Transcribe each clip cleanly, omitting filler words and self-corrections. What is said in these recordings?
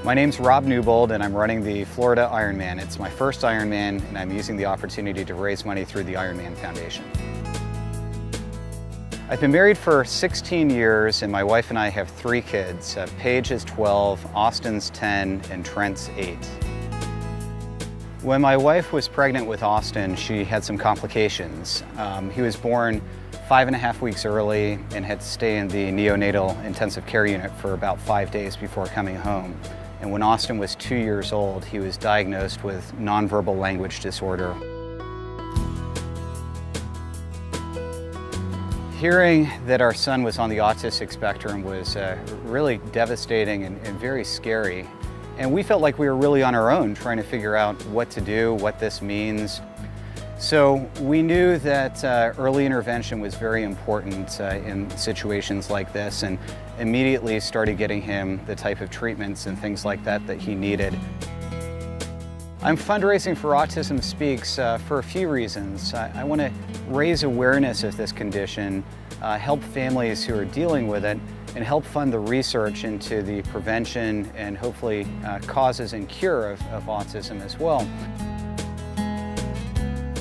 My name's Rob Newbold and I'm running the Florida Ironman. It's my first Ironman and I'm using the opportunity to raise money through the Ironman Foundation. I've been married for 16 years and my wife and I have 3 kids. Paige is 12, Austin's 10, and Trent's 8. When my wife was pregnant with Austin, she had some complications. He was born 5.5 weeks early and had to stay in the neonatal intensive care unit for about 5 days before coming home. And when Austin was 2 years old, he was diagnosed with nonverbal language disorder. Hearing that our son was on the autistic spectrum was really devastating and very scary. And we felt like we were really on our own trying to figure out what to do, what this means. So we knew that early intervention was very important in situations like this, and immediately started getting him the type of treatments and things like that that he needed. I'm fundraising for Autism Speaks for a few reasons. I want to raise awareness of this condition, help families who are dealing with it, and help fund the research into the prevention and hopefully causes and cure of autism as well.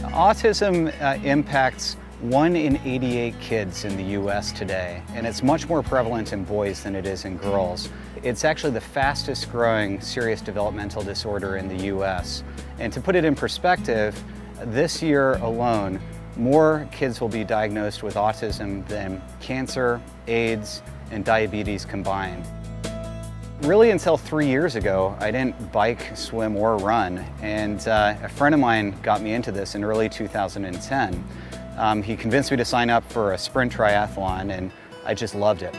Autism impacts 1 in 88 kids in the U.S. today, and it's much more prevalent in boys than it is in girls. It's actually the fastest growing serious developmental disorder in the U.S. And to put it in perspective, this year alone, more kids will be diagnosed with autism than cancer, AIDS, and diabetes combined. Really until 3 years ago, I didn't bike, swim, or run, and a friend of mine got me into this in early 2010. He convinced me to sign up for a sprint triathlon, and I just loved it.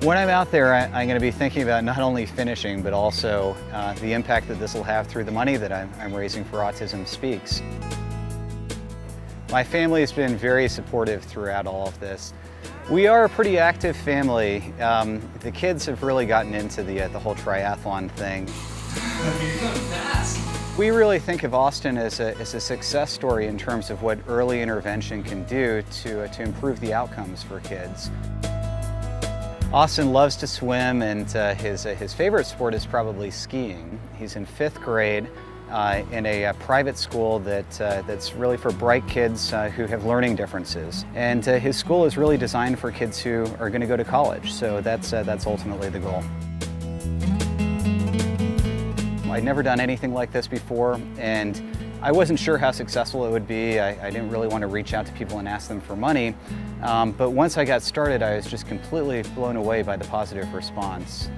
When I'm out there, I'm going to be thinking about not only finishing, but also the impact that this will have through the money that I'm raising for Autism Speaks. My family has been very supportive throughout all of this. We are a pretty active family. The kids have really gotten into the whole triathlon thing. You're going fast. We really think of Austin as a success story in terms of what early intervention can do to improve the outcomes for kids. Austin loves to swim, and his favorite sport is probably skiing. He's in 5th grade in a private school that's really for bright kids who have learning differences. And his school is really designed for kids who are going to go to college, so that's ultimately the goal. I'd never done anything like this before, and I wasn't sure how successful it would be. I didn't really want to reach out to people and ask them for money, but once I got started, I was just completely blown away by the positive response.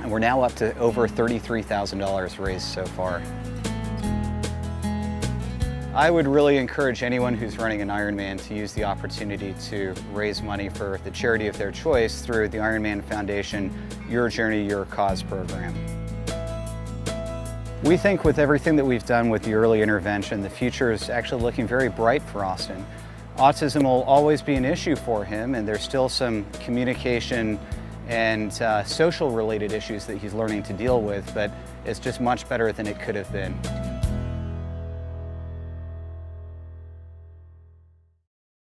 And we're now up to over $33,000 raised so far. I would really encourage anyone who's running an Ironman to use the opportunity to raise money for the charity of their choice through the Ironman Foundation Your Journey, Your Cause program. We think with everything that we've done with the early intervention, the future is actually looking very bright for Austin. Autism will always be an issue for him, and there's still some communication and social related issues that he's learning to deal with, but it's just much better than it could have been.